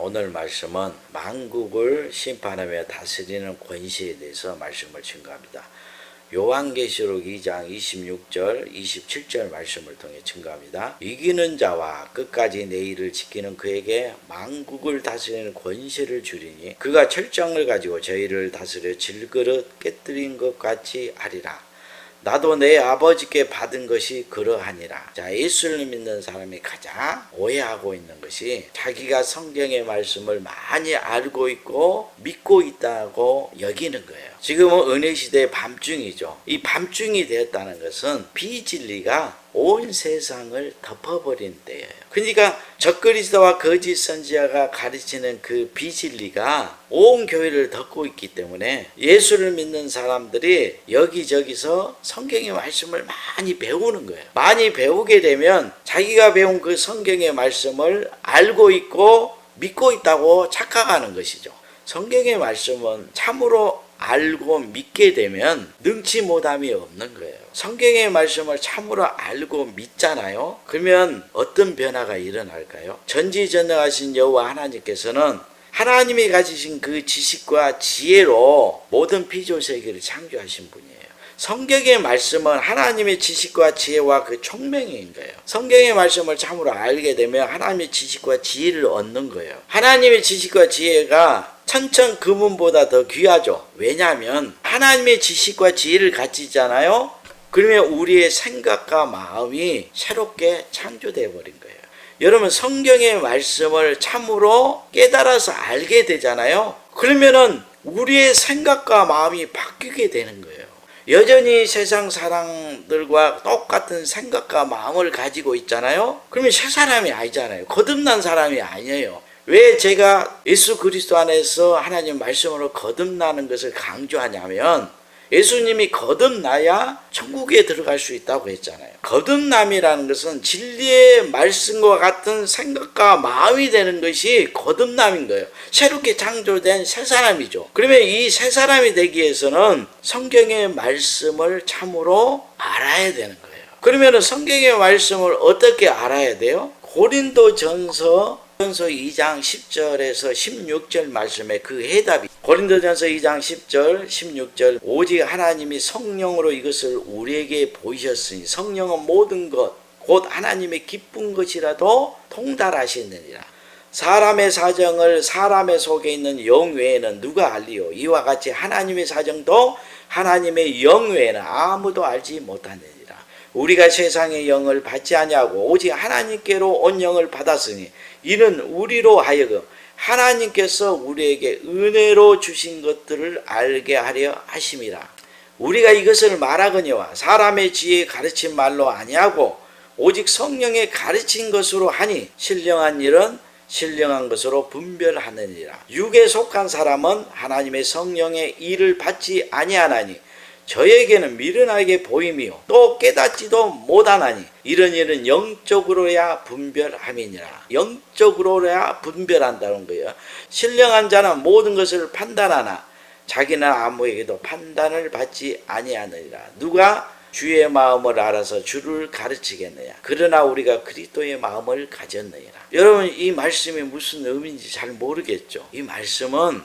오늘 말씀은 만국을 심판하며 다스리는 권세에 대해서 말씀을 증거합니다. 요한계시록 2장 26절 27절 말씀을 통해 증거합니다. 이기는 자와 끝까지 내 일을 지키는 그에게 만국을 다스리는 권세를 주리니 그가 철장을 가지고 저희를 다스려 질그릇 깨뜨린 것 같이 하리라. 나도 내 아버지께 받은 것이 그러하니라. 자, 예수를 믿는 사람이 가장 오해하고 있는 것이 자기가 성경의 말씀을 많이 알고 있고 믿고 있다고 여기는 거예요. 지금은 은혜시대의 밤중이죠. 이 밤중이 되었다는 것은 비진리가 온 세상을 덮어버린 때예요. 그러니까 적그리스도와 거짓 선지자가 가르치는 그 비진리가 온 교회를 덮고 있기 때문에 예수를 믿는 사람들이 여기저기서 성경의 말씀을 많이 배우는 거예요. 많이 배우게 되면 자기가 배운 그 성경의 말씀을 알고 있고 믿고 있다고 착각하는 것이죠. 성경의 말씀은 참으로 알고 믿게 되면 능치 못함이 없는 거예요. 성경의 말씀을 참으로 알고 믿잖아요. 그러면 어떤 변화가 일어날까요? 전지전능하신 여호와 하나님께서는 하나님이 가지신 그 지식과 지혜로 모든 피조세계를 창조하신 분이에요. 성경의 말씀은 하나님의 지식과 지혜와 그 총명인 거예요. 성경의 말씀을 참으로 알게 되면 하나님의 지식과 지혜를 얻는 거예요. 하나님의 지식과 지혜가 천천 금은보다 더 귀하죠. 왜냐하면 하나님의 지식과 지혜를 가지잖아요. 그러면 우리의 생각과 마음이 새롭게 창조되어 버린 거예요. 여러분, 성경의 말씀을 참으로 깨달아서 알게 되잖아요. 그러면은 우리의 생각과 마음이 바뀌게 되는 거예요. 여전히 세상 사람들과 똑같은 생각과 마음을 가지고 있잖아요. 그러면 새 사람이 아니잖아요. 거듭난 사람이 아니에요. 왜 제가 예수 그리스도 안에서 하나님 말씀으로 거듭나는 것을 강조하냐면 예수님이 거듭나야 천국에 들어갈 수 있다고 했잖아요. 거듭남이라는 것은 진리의 말씀과 같은 생각과 마음이 되는 것이 거듭남인 거예요. 새롭게 창조된 새 사람이죠. 그러면 이 새 사람이 되기 위해서는 성경의 말씀을 참으로 알아야 되는 거예요. 그러면 성경의 말씀을 어떻게 알아야 돼요? 고린도전서 2장 10절에서 16절 말씀에 그 해답이 고린도전서 2장 10절 16절 오직 하나님이 성령으로 이것을 우리에게 보이셨으니 성령은 모든 것 곧 하나님의 기쁜 것이라도 통달하시느니라. 사람의 사정을 사람의 속에 있는 영 외에는 누가 알리요? 이와 같이 하나님의 사정도 하나님의 영 외에는 아무도 알지 못하느니라. 우리가 세상의 영을 받지 아니하고 오직 하나님께로 온 영을 받았으니 이는 우리로 하여금 하나님께서 우리에게 은혜로 주신 것들을 알게 하려 하심이라. 우리가 이것을 말하거니와 사람의 지혜에 가르친 말로 아니하고 오직 성령의 가르친 것으로 하니 신령한 일은 신령한 것으로 분별하느니라. 육에 속한 사람은 하나님의 성령의 일을 받지 아니하나니 저에게는 미련하게 보임이요 또 깨닫지도 못하나니 이런 일은 영적으로야 분별함이니라. 영적으로야 분별한다는 거예요. 신령한 자는 모든 것을 판단하나 자기는 아무에게도 판단을 받지 아니하느니라. 누가 주의 마음을 알아서 주를 가르치겠느냐. 그러나 우리가 그리스도의 마음을 가졌느니라. 여러분, 이 말씀이 무슨 의미인지 잘 모르겠죠. 이 말씀은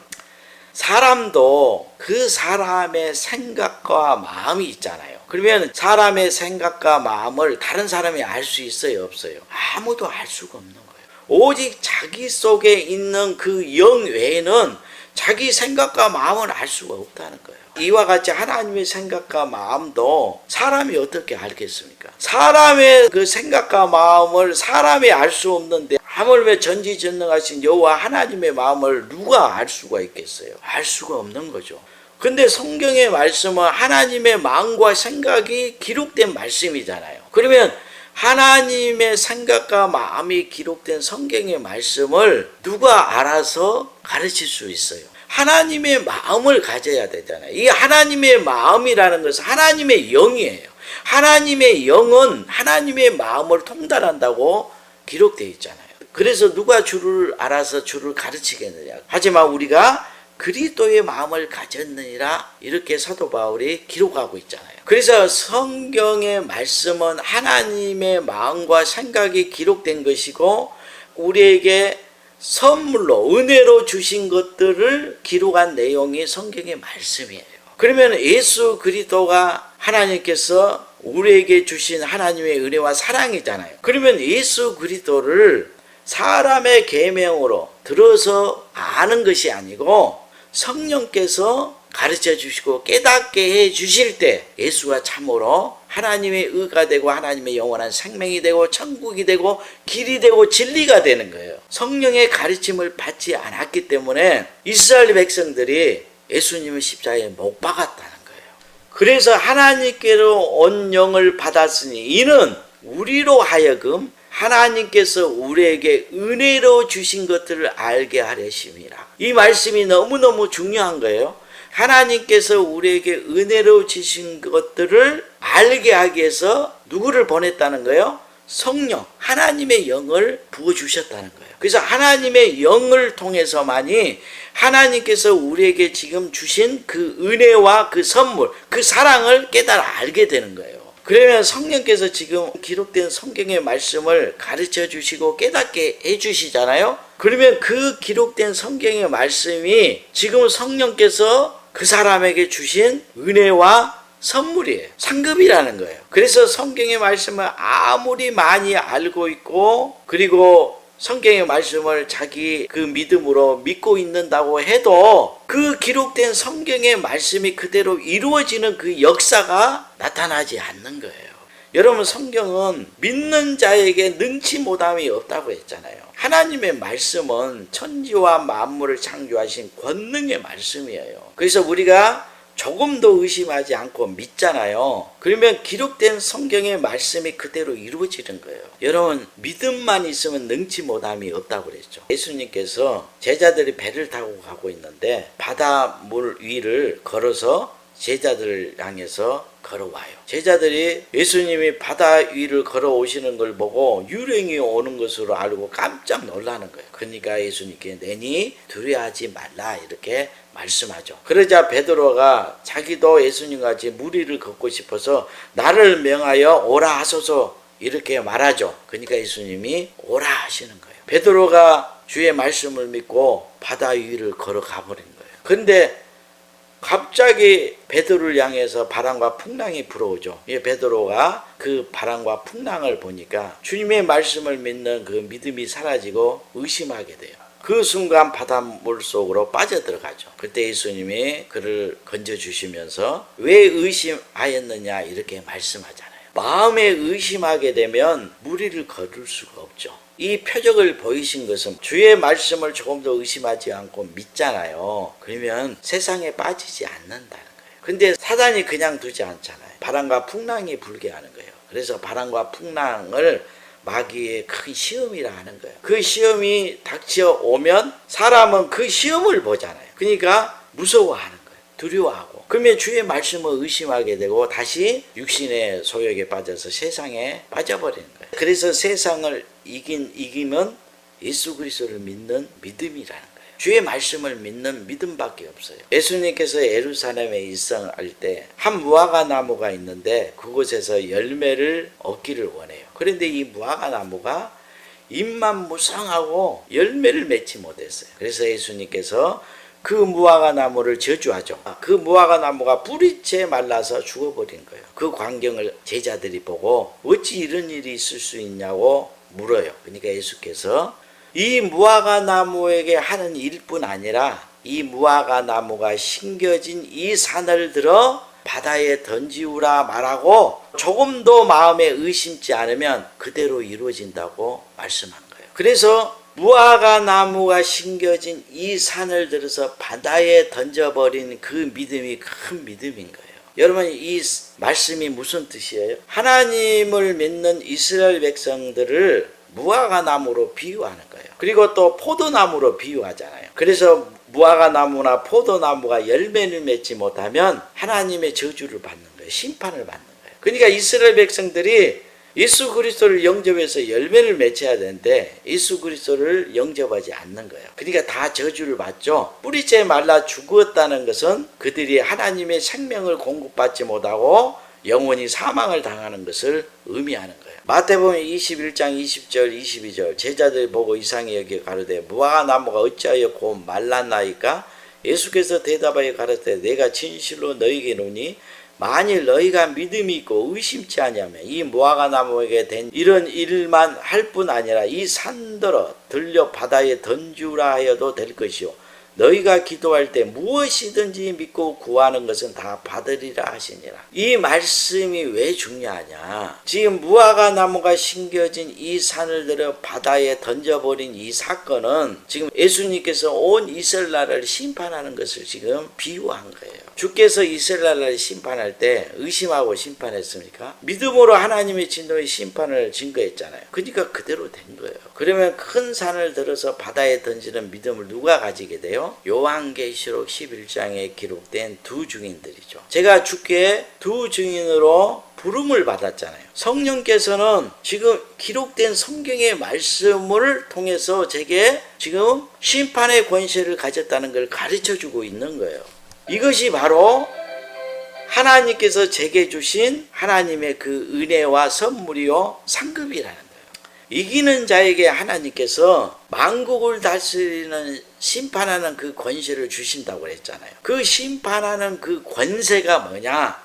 사람도 그 사람의 생각과 마음이 있잖아요. 그러면 사람의 생각과 마음을 다른 사람이 알 수 있어요, 없어요? 아무도 알 수가 없는 거예요. 오직 자기 속에 있는 그 영 외에는 자기 생각과 마음을 알 수가 없다는 거예요. 이와 같이 하나님의 생각과 마음도 사람이 어떻게 알겠습니까? 사람의 그 생각과 마음을 사람이 알 수 없는데 하물며 전지전능하신 여호와 하나님의 마음을 누가 알 수가 있겠어요? 알 수가 없는 거죠. 근데 성경의 말씀은 하나님의 마음과 생각이 기록된 말씀이잖아요. 그러면 하나님의 생각과 마음이 기록된 성경의 말씀을 누가 알아서 가르칠 수 있어요? 하나님의 마음을 가져야 되잖아요. 이 하나님의 마음이라는 것은 하나님의 영이에요. 하나님의 영은 하나님의 마음을 통달한다고 기록되어 있잖아요. 그래서 누가 주를 알아서 주를 가르치겠느냐. 하지만 우리가 그리스도의 마음을 가졌느니라 이렇게 사도 바울이 기록하고 있잖아요. 그래서 성경의 말씀은 하나님의 마음과 생각이 기록된 것이고 우리에게 선물로 은혜로 주신 것들을 기록한 내용이 성경의 말씀이에요. 그러면 예수 그리스도가 하나님께서 우리에게 주신 하나님의 은혜와 사랑이잖아요. 그러면 예수 그리스도를 사람의 계명으로 들어서 아는 것이 아니고 성령께서 가르쳐 주시고 깨닫게 해 주실 때 예수가 참으로 하나님의 의가 되고 하나님의 영원한 생명이 되고 천국이 되고 길이 되고 진리가 되는 거예요. 성령의 가르침을 받지 않았기 때문에 이스라엘 백성들이 예수님을 십자가에 못 박았다는 거예요. 그래서 하나님께로 온 영을 받았으니 이는 우리로 하여금 하나님께서 우리에게 은혜로 주신 것들을 알게 하려심이라. 이 말씀이 너무너무 중요한 거예요. 하나님께서 우리에게 은혜로 주신 것들을 알게 하기 위해서 누구를 보냈다는 거예요? 성령, 하나님의 영을 부어주셨다는 거예요. 그래서 하나님의 영을 통해서만이 하나님께서 우리에게 지금 주신 그 은혜와 그 선물, 그 사랑을 깨달아 알게 되는 거예요. 그러면 성령께서 지금 기록된 성경의 말씀을 가르쳐 주시고 깨닫게 해 주시잖아요. 그러면 그 기록된 성경의 말씀이 지금 성령께서 그 사람에게 주신 은혜와 선물이에요. 상급이라는 거예요. 그래서 성경의 말씀을 아무리 많이 알고 있고 그리고 성경의 말씀을 자기 그 믿음으로 믿고 있는다고 해도 그 기록된 성경의 말씀이 그대로 이루어지는 그 역사가 나타나지 않는 거예요. 여러분, 성경은 믿는 자에게 능치 못함이 없다고 했잖아요. 하나님의 말씀은 천지와 만물을 창조하신 권능의 말씀이에요. 그래서 우리가 조금도 의심하지 않고 믿잖아요. 그러면 기록된 성경의 말씀이 그대로 이루어지는 거예요. 여러분, 믿음만 있으면 능치 못함이 없다고 그랬죠. 예수님께서 제자들이 배를 타고 가고 있는데 바닷물 위를 걸어서 제자들을 향해서 걸어와요. 제자들이 예수님이 바다 위를 걸어오시는 걸 보고 유령이 오는 것으로 알고 깜짝 놀라는 거예요. 그러니까 예수님께 내니 두려워하지 말라 이렇게 말씀하죠. 그러자 베드로가 자기도 예수님같이 무리를 걷고 싶어서 나를 명하여 오라 하소서 이렇게 말하죠. 그러니까 예수님이 오라 하시는 거예요. 베드로가 주의 말씀을 믿고 바다 위를 걸어가 버린 거예요. 그런데 갑자기 베드로를 향해서 바람과 풍랑이 불어오죠. 베드로가 그 바람과 풍랑을 보니까 주님의 말씀을 믿는 그 믿음이 사라지고 의심하게 돼요. 그 순간 바닷물 속으로 빠져들어가죠. 그때 예수님이 그를 건져주시면서 왜 의심하였느냐 이렇게 말씀하잖아요. 마음에 의심하게 되면 무리를 걸을 수가 없죠. 이 표적을 보이신 것은 주의 말씀을 조금 더 의심하지 않고 믿잖아요. 그러면 세상에 빠지지 않는다는 거예요. 근데 사단이 그냥 두지 않잖아요. 바람과 풍랑이 불게 하는 거예요. 그래서 바람과 풍랑을 마귀의 큰 시험이라 하는 거예요. 그 시험이 닥쳐오면 사람은 그 시험을 보잖아요. 그러니까 무서워하는 거예요. 두려워하고. 그러면 주의 말씀을 의심하게 되고 다시 육신의 소욕에 빠져서 세상에 빠져버리는 거예요. 그래서 세상을 이기면 예수 그리스도를 믿는 믿음이라는 거예요. 주의 말씀을 믿는 믿음밖에 없어요. 예수님께서 예루살렘에 입성할 때 한 무화과 나무가 있는데 그곳에서 열매를 얻기를 원해요. 그런데 이 무화과 나무가 잎만 무성하고 열매를 맺지 못했어요. 그래서 예수님께서 그 무화과 나무를 저주하죠. 그 무화과 나무가 뿌리째 말라서 죽어버린 거예요. 그 광경을 제자들이 보고 어찌 이런 일이 있을 수 있냐고 물어요. 그러니까 예수께서 이 무화과 나무에게 하는 일뿐 아니라 이 무화과 나무가 심겨진 이 산을 들어 바다에 던지우라 말하고 조금도 마음에 의심지 않으면 그대로 이루어진다고 말씀한 거예요. 그래서 무화과 나무가 심겨진 이 산을 들어서 바다에 던져버린 그 믿음이 큰 믿음인 거예요. 여러분, 이 말씀이 무슨 뜻이에요? 하나님을 믿는 이스라엘 백성들을 무화과 나무로 비유하는 거예요. 그리고 또 포도나무로 비유하잖아요. 그래서 무화과 나무나 포도나무가 열매를 맺지 못하면 하나님의 저주를 받는 거예요. 심판을 받는 거예요. 그러니까 이스라엘 백성들이 예수 그리스도를 영접해서 열매를 맺어야 되는데 예수 그리스도를 영접하지 않는 거예요. 그러니까 다 저주를 받죠. 뿌리째 말라 죽었다는 것은 그들이 하나님의 생명을 공급받지 못하고 영원히 사망을 당하는 것을 의미하는 거예요. 마태복음 21장 20절 22절 제자들이 보고 이상히 여겨 가로되 무화과 나무가 어찌하여 곧 말랐나이까? 예수께서 대답하여 가로되 내가 진실로 너희에게 이르노니 만일 너희가 믿음이 있고 의심치 아니하면 이 무화과 나무에게 된 이런 일만 할 뿐 아니라 이 산더러 들려 바다에 던지우라 하여도 될 것이요 너희가 기도할 때 무엇이든지 믿고 구하는 것은 다 받으리라 하시니라. 이 말씀이 왜 중요하냐? 지금 무화과 나무가 심겨진 이 산을 들어 바다에 던져버린 이 사건은 지금 예수님께서 온 이스라엘 나라를 심판하는 것을 지금 비유한 거예요. 주께서 이스라엘 나라를 심판할 때 의심하고 심판했습니까? 믿음으로 하나님의 진노의 심판을 증거했잖아요. 그러니까 그대로 된 거예요. 그러면 큰 산을 들어서 바다에 던지는 믿음을 누가 가지게 돼요? 요한계시록 11장에 기록된 두 증인들이죠. 제가 주께 두 증인으로 부름을 받았잖아요. 성령께서는 지금 기록된 성경의 말씀을 통해서 제게 지금 심판의 권세를 가졌다는 걸 가르쳐주고 있는 거예요. 이것이 바로 하나님께서 제게 주신 하나님의 그 은혜와 선물이요 상급이라는 거예요. 이기는 자에게 하나님께서 만국을 다스리는 심판하는 그 권세를 주신다고 했잖아요. 그 심판하는 그 권세가 뭐냐?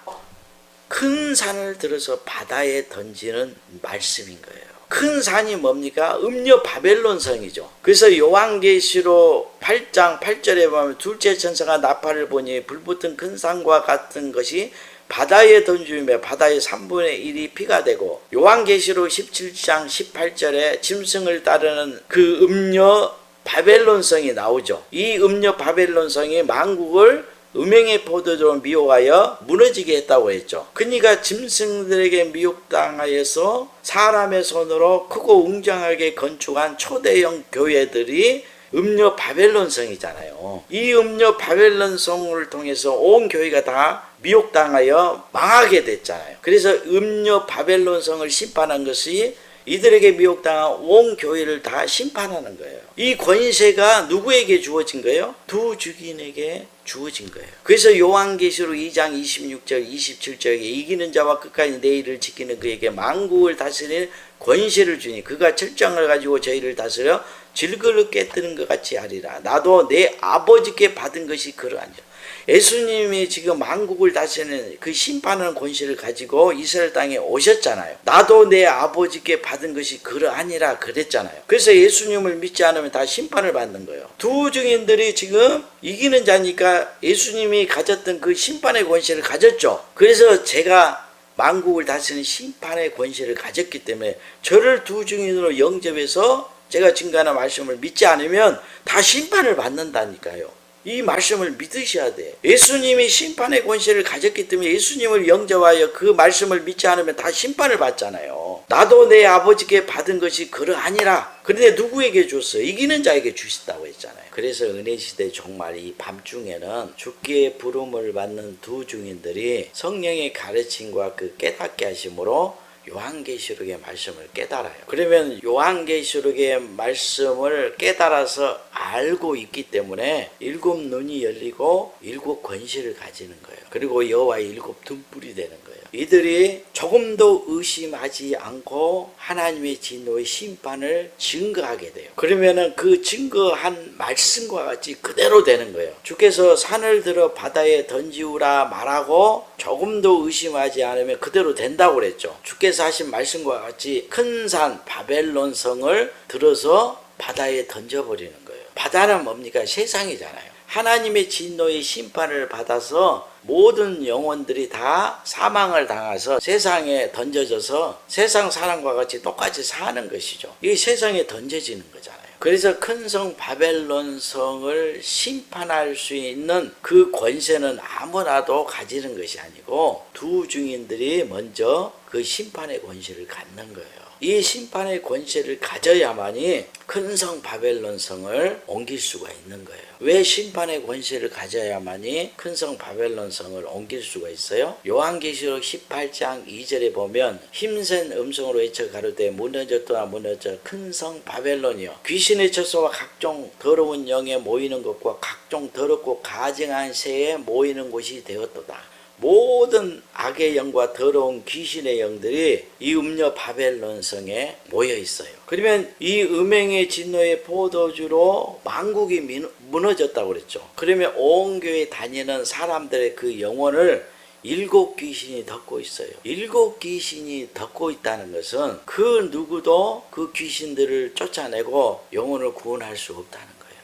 큰 산을 들어서 바다에 던지는 말씀인 거예요. 큰 산이 뭡니까? 음녀 바벨론 성이죠. 그래서 요한계시록 8장 8절에 보면 둘째 천사가 나팔을 보니 불붙은 큰 산과 같은 것이 바다에 던지며 바다의 3분의 1이 피가 되고 요한계시록 17장 18절에 짐승을 따르는 그 음녀 바벨론성이 나오죠. 이 음녀 바벨론성이 만국을 음행의 포도주로 미혹하여 무너지게 했다고 했죠. 그러니까 짐승들에게 미혹당하여서 사람의 손으로 크고 웅장하게 건축한 초대형 교회들이 음녀 바벨론성이잖아요. 이 음녀 바벨론성을 통해서 온 교회가 다 미혹당하여 망하게 됐잖아요. 그래서 음녀 바벨론성을 심판한 것이 이들에게 미혹당한 온 교회를 다 심판하는 거예요. 이 권세가 누구에게 주어진 거예요? 두 증인에게 주어진 거예요. 그래서 요한계시록 2장 26절 27절에 이기는 자와 끝까지 내 일을 지키는 그에게 만국을 다스리는 권세를 주니 그가 철장을 가지고 저희를 다스려 질그릇 깨뜨는 것 같이 하리라. 나도 내 아버지께 받은 것이 그러하니라. 예수님이 지금 만국을 다스리는 그 심판하는 권세를 가지고 이스라엘 땅에 오셨잖아요. 나도 내 아버지께 받은 것이 그러하니라 그랬잖아요. 그래서 예수님을 믿지 않으면 다 심판을 받는 거예요. 두 증인들이 지금 이기는 자니까 예수님이 가졌던 그 심판의 권세를 가졌죠. 그래서 제가 만국을 다스리는 심판의 권세를 가졌기 때문에 저를 두 증인으로 영접해서 제가 증거하는 말씀을 믿지 않으면 다 심판을 받는다니까요. 이 말씀을 믿으셔야 돼. 예수님이 심판의 권세를 가졌기 때문에 예수님을 영접하여 그 말씀을 믿지 않으면 다 심판을 받잖아요. 나도 내 아버지께 받은 것이 그러하니라. 그런데 누구에게 줬어요? 이기는 자에게 주셨다고 했잖아요. 그래서 은혜시대 종말 이 밤중에는 주께 부름을 받는 두 증인들이 성령의 가르침과 그 깨닫게 하심으로 요한계시록의 말씀을 깨달아요. 그러면 요한계시록의 말씀을 깨달아서 알고 있기 때문에 일곱 눈이 열리고 일곱 권세를 가지는 거예요. 그리고 여호와의 일곱 등불이 되는 거예요. 이들이 조금도 의심하지 않고 하나님의 진노의 심판을 증거하게 돼요. 그러면은 그 증거한 말씀과 같이 그대로 되는 거예요. 주께서 산을 들어 바다에 던지우라 말하고 조금도 의심하지 않으면 그대로 된다고 그랬죠. 주께서 하신 말씀과 같이 큰 산 바벨론 성을 들어서 바다에 던져버리는 거예요. 바다는 뭡니까? 세상이잖아요. 하나님의 진노의 심판을 받아서 모든 영혼들이 다 사망을 당해서 세상에 던져져서 세상 사람과 같이 똑같이 사는 것이죠. 이게 세상에 던져지는 거잖아요. 그래서 큰 성 바벨론 성을 심판할 수 있는 그 권세는 아무나도 가지는 것이 아니고 두 증인들이 먼저 그 심판의 권세를 갖는 거예요. 이 심판의 권세를 가져야만이 큰 성 바벨론 성을 옮길 수가 있는 거예요. 왜 심판의 권세를 가져야만이 큰 성 바벨론 성을 옮길 수가 있어요? 요한계시록 18장 2절에 보면 힘센 음성으로 외쳐 가로되 무너졌도다 무너져 큰 성 바벨론이여 귀신의 처소와 각종 더러운 영에 모이는 것과 각종 더럽고 가증한 새에 모이는 곳이 되었도다. 모든 악의 영과 더러운 귀신의 영들이 이 음녀 바벨론 성에 모여 있어요. 그러면 이 음행의 진노의 포도주로 만국이 무너졌다고 그랬죠. 그러면 온 교회 다니는 사람들의 그 영혼을 7 귀신이 덮고 있어요. 7 귀신이 덮고 있다는 것은 그 누구도 그 귀신들을 쫓아내고 영혼을 구원할 수 없다는 거예요.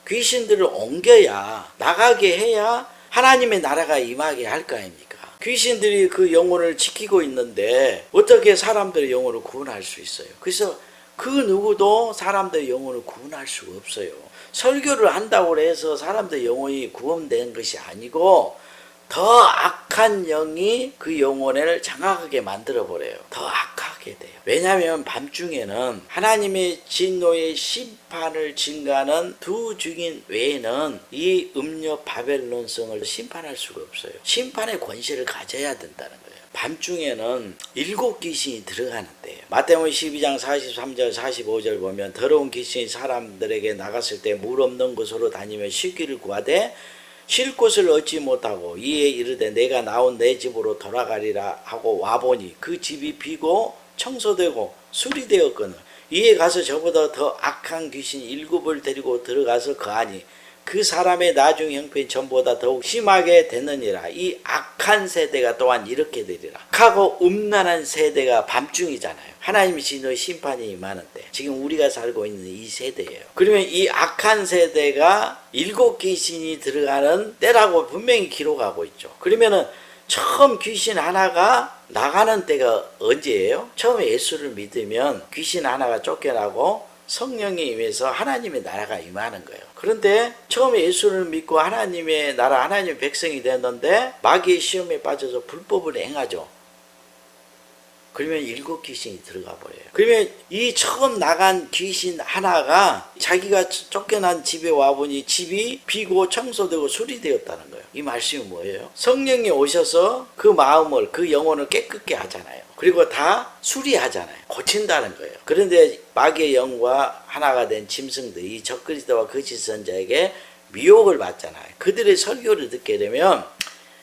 귀신들을 옮겨야, 나가게 해야 하나님의 나라가 임하게 할 거 아닙니까? 귀신들이 그 영혼을 지키고 있는데 어떻게 사람들의 영혼을 구원할 수 있어요? 그래서 그 누구도 사람들의 영혼을 구원할 수가 없어요. 설교를 한다고 해서 사람들의 영혼이 구원된 것이 아니고 더 악한 영이 그 영혼을 장악하게 만들어버려요. 더 악하게 돼요. 왜냐하면 밤중에는 하나님의 진노의 심판을 증가하는 두 증인 외에는 이 음녀 바벨론 성을 심판할 수가 없어요. 심판의 권세를 가져야 된다는 거예요. 밤중에는 7 귀신이 들어가는데요. 마태복음 12장 43절 45절 보면 더러운 귀신이 사람들에게 나갔을 때 물 없는 곳으로 다니며 쉬기를 구하되 쉴 곳을 얻지 못하고 이에 이르되 내가 나온 내 집으로 돌아가리라 하고 와보니 그 집이 비고 청소되고 수리되었거늘 이에 가서 저보다 더 악한 귀신 7을 데리고 들어가서 거하니 그 사람의 나중 형편이 전보다 더욱 심하게 되느니라. 이 악한 세대가 또한 이렇게 되리라. 악하고 음란한 세대가 밤중이잖아요. 하나님의 진노의 심판이 임하는데 지금 우리가 살고 있는 이 세대예요. 그러면 이 악한 세대가 7 귀신이 들어가는 때라고 분명히 기록하고 있죠. 그러면은 처음 귀신 하나가 나가는 때가 언제예요? 처음에 예수를 믿으면 귀신 하나가 쫓겨나고 성령이 임해서 하나님의 나라가 임하는 거예요. 그런데 처음에 예수를 믿고 하나님의 나라, 하나님의 백성이 됐는데 마귀의 시험에 빠져서 불법을 행하죠. 그러면 7 귀신이 들어가 버려요. 그러면 이 처음 나간 귀신 하나가 자기가 쫓겨난 집에 와보니 집이 비고 청소되고 수리되었다는 거예요. 이 말씀이 뭐예요? 성령이 오셔서 그 마음을, 그 영혼을 깨끗게 하잖아요. 그리고 다 수리하잖아요. 고친다는 거예요. 그런데 마귀의 영과 하나가 된 짐승들이 적그리스도와 거짓 선자에게 미혹을 받잖아요. 그들의 설교를 듣게 되면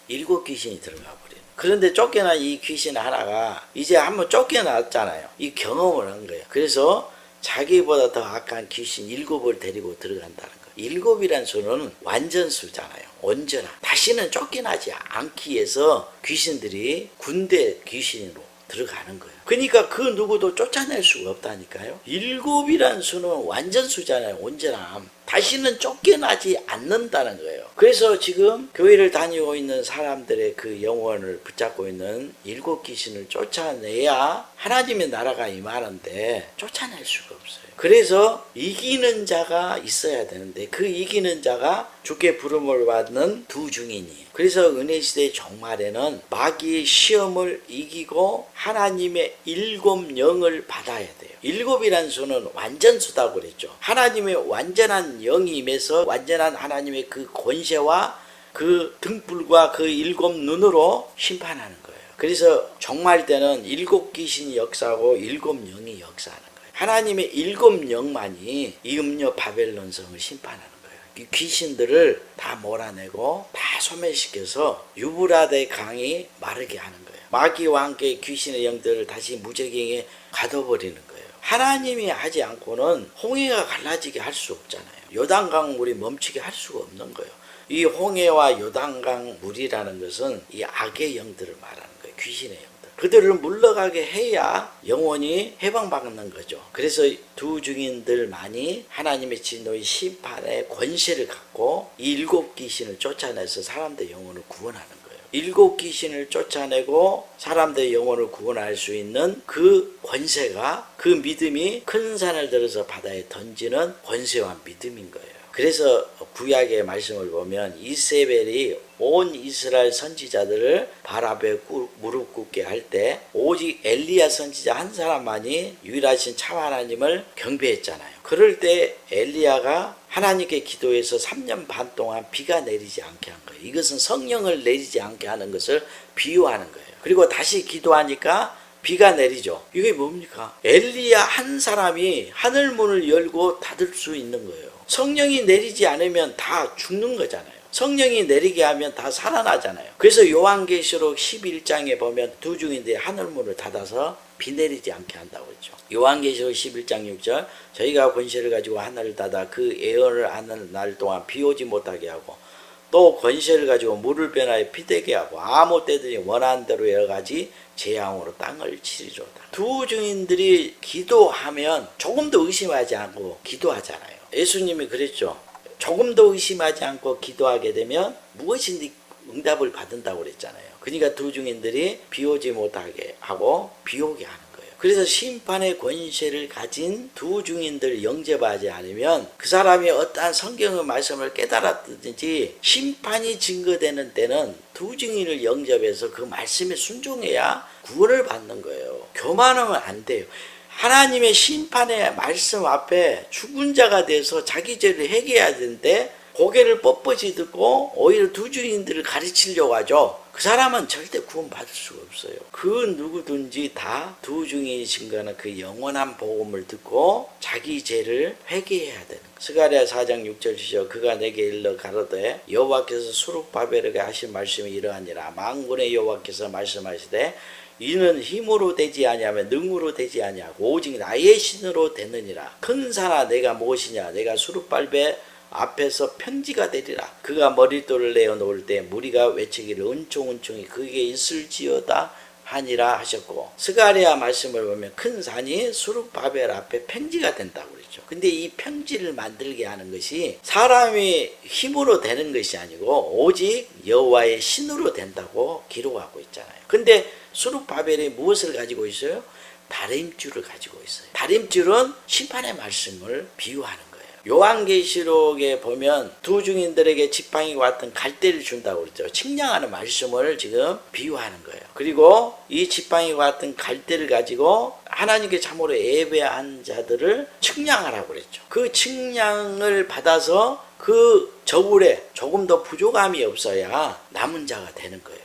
7 귀신이 들어가 버려요. 그런데 쫓겨난 이 귀신 하나가 이제 한번 쫓겨났잖아요. 이 경험을 한 거예요. 그래서 자기보다 더 악한 귀신 7을 데리고 들어간다는 거예요. 7이란 수는 완전수잖아요. 온전한. 다시는 쫓겨나지 않기 위해서 귀신들이 군대 귀신으로 들어가는 거예요. 그러니까 그 누구도 쫓아낼 수가 없다니까요. 7이란 수는 완전수잖아요. 온전함. 다시는 쫓겨나지 않는다는 거예요. 그래서 지금 교회를 다니고 있는 사람들의 그 영혼을 붙잡고 있는 7 귀신을 쫓아내야 하나님의 나라가 임하는데 쫓아낼 수가 없어요. 그래서 이기는 자가 있어야 되는데 그 이기는 자가 주께 부름을 받는 두 증인이에요. 그래서 은혜시대 종말에는 마귀의 시험을 이기고 하나님의 7 영을 받아야 돼요. 7이란 수는 완전수다고 그랬죠. 하나님의 완전한 영이 임해서 완전한 하나님의 그 권세와 그 등불과 그 7 눈으로 심판하는 거예요. 그래서 종말 때는 7 귀신이 역사하고 7 영이 역사하는 거예요. 하나님의 7 영만이 이 음녀 바벨론 성을 심판하는 거예요. 이 귀신들을 다 몰아내고 다 소멸시켜서 유브라데 강이 마르게 하는 거예요. 마귀와 함께 귀신의 영들을 다시 무적행에 가둬버리는 거예요. 하나님이 하지 않고는 홍해가 갈라지게 할 수 없잖아요. 요단강 물이 멈추게 할 수가 없는 거예요. 이 홍해와 요단강 물이라는 것은 이 악의 영들을 말하는 거예요. 귀신의 영들. 그들을 물러가게 해야 영원히 해방받는 거죠. 그래서 두 증인들만이 하나님의 진노의 심판의 권세를 갖고 이 7 귀신을 쫓아내서 사람들의 영혼을 구원하는 거예요. 7 귀신을 쫓아내고 사람들의 영혼을 구원할 수 있는 그 권세가, 그 믿음이 큰 산을 들어서 바다에 던지는 권세와 믿음인 거예요. 그래서 구약의 말씀을 보면 이세벨이 온 이스라엘 선지자들을 발 앞에 무릎 꿇게 할 때 오직 엘리야 선지자 한 사람만이 유일하신 참 하나님을 경배했잖아요. 그럴 때 엘리야가 하나님께 기도해서 3년 반 동안 비가 내리지 않게 한 거예요. 이것은 성령을 내리지 않게 하는 것을 비유하는 거예요. 그리고 다시 기도하니까 비가 내리죠. 이게 뭡니까? 엘리야 한 사람이 하늘 문을 열고 닫을 수 있는 거예요. 성령이 내리지 않으면 다 죽는 거잖아요. 성령이 내리게 하면 다 살아나잖아요. 그래서 요한계시록 11장에 보면 두 중인들이 하늘문을 닫아서 비 내리지 않게 한다고 했죠. 요한계시록 11장 6절 저희가 권세를 가지고 하늘을 닫아 그 예언을 하는 날 동안 비 오지 못하게 하고 또 권세를 가지고 물을 변하여 피되게 하고 아무 때든지 원하는 대로 여러 가지 재앙으로 땅을 치리로다. 두 증인들이 기도하면 조금도 의심하지 않고 기도하잖아요. 예수님이 그랬죠. 조금도 의심하지 않고 기도하게 되면 무엇인지 응답을 받는다고 그랬잖아요. 그러니까 두 증인들이 비 오지 못하게 하고 비 오게 하는 거예요. 그래서 심판의 권세를 가진 두 증인들을 영접하지 않으면 그 사람이 어떠한 성경의 말씀을 깨달았든지 심판이 증거되는 때는 두 증인을 영접해서 그 말씀에 순종해야 구원을 받는 거예요. 교만하면 안 돼요. 하나님의 심판의 말씀 앞에 죽은 자가 돼서 자기 죄를 회개해야 되는데 고개를 뻣뻣이 듣고 오히려 두 증인들을 가르치려고 하죠. 그 사람은 절대 구원받을 수가 없어요. 그 누구든지 다 두 증인이 증거하는 그 영원한 복음을 듣고 자기 죄를 회개해야 되는 거예요. 스가랴 4장 6절 주시오. 그가 내게 일러 가로되 여호와께서 수룹바벨에게 하신 말씀이 이러하니라. 만군의 여호와께서 말씀하시되 이는 힘으로 되지 아니하며 능으로 되지 아니하고 오직 나의 신으로 되느니라. 큰 산아 내가 무엇이냐. 내가 수룹바벨 앞에서 편지가 되리라. 그가 머릿돌을 내어 놓을 때 무리가 외치기를 은총은총이 그게 있을지어다 하니라 하셨고, 스가랴 말씀을 보면 큰 산이 수룹바벨 앞에 편지가 된다고 그랬죠. 근데 이 편지를 만들게 하는 것이 사람이 힘으로 되는 것이 아니고 오직 여호와의 신으로 된다고 기록하고 있잖아요. 근데 수룹바벨이 무엇을 가지고 있어요? 다림줄을 가지고 있어요. 다림줄은 심판의 말씀을 비유하는 거예요. 요한계시록에 보면 두 증인들에게 지팡이와 같은 갈대를 준다고 그랬죠. 측량하는 말씀을 지금 비유하는 거예요. 그리고 이 지팡이와 같은 갈대를 가지고 하나님께 참으로 예배한 자들을 측량하라고 그랬죠. 그 측량을 받아서 그 저울에 조금 더 부족함이 없어야 남은 자가 되는 거예요.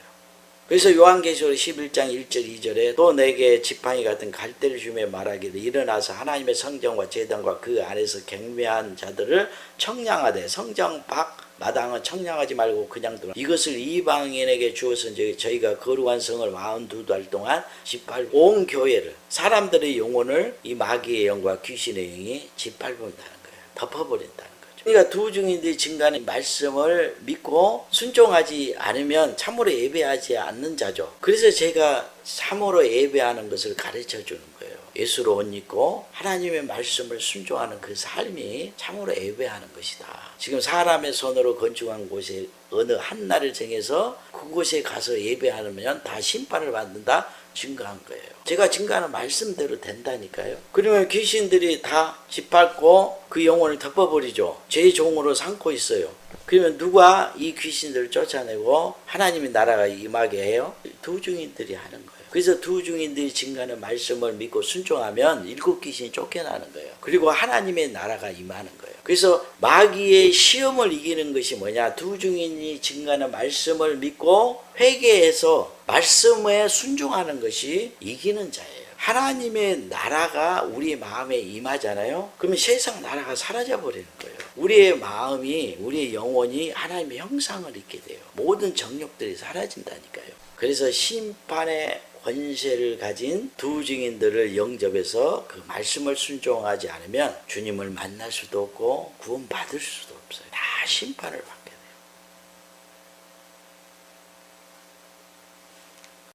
그래서 요한계시록 11장 1절 2절에 또 내게 지팡이 같은 갈대를 주며 말하기를 일어나서 하나님의 성전과 제단과 그 안에서 경배한 자들을 청량하되 성전 밖 마당은 청량하지 말고 그냥 두라. 이것을 이방인에게 주었은즉 저희가 거룩한 성을 42달 동안 짓밟고 온 교회를 사람들의 영혼을 이 마귀의 영과 귀신의 영이 짓밟는다는 거예요. 덮어버린다는 거예요. 그러니까 두 증인들이 증거하는 말씀을 믿고 순종하지 않으면 참으로 예배하지 않는 자죠. 그래서 제가 참으로 예배하는 것을 가르쳐 주는 거예요. 예수로 옷 입고 하나님의 말씀을 순종하는 그 삶이 참으로 예배하는 것이다. 지금 사람의 손으로 건축한 곳에 어느 한 날을 정해서 그곳에 가서 예배하면 다 심판을 받는다 증거한 거예요. 제가 증거하는 말씀대로 된다니까요. 그러면 귀신들이 다 짓밟고 그 영혼을 덮어버리죠. 제 종으로 삼고 있어요. 그러면 누가 이 귀신들을 쫓아내고 하나님의 나라가 임하게 해요? 두 증인들이 하는 거예요. 그래서 두 증인들이 증거하는 말씀을 믿고 순종하면 일곱 귀신이 쫓겨나는 거예요. 그리고 하나님의 나라가 임하는 거예요. 그래서 마귀의 시험을 이기는 것이 뭐냐? 두 증인이 증거하는 말씀을 믿고 회개해서 말씀에 순종하는 것이 이기는 자예요. 하나님의 나라가 우리 마음에 임하잖아요. 그러면 세상 나라가 사라져 버리는 거예요. 우리의 마음이, 우리의 영혼이 하나님의 형상을 입게 돼요. 모든 정욕들이 사라진다니까요. 그래서 심판의 권세를 가진 두 증인들을 영접해서 그 말씀을 순종하지 않으면 주님을 만날 수도 없고 구원받을 수도 없어요. 다 심판을 받아요.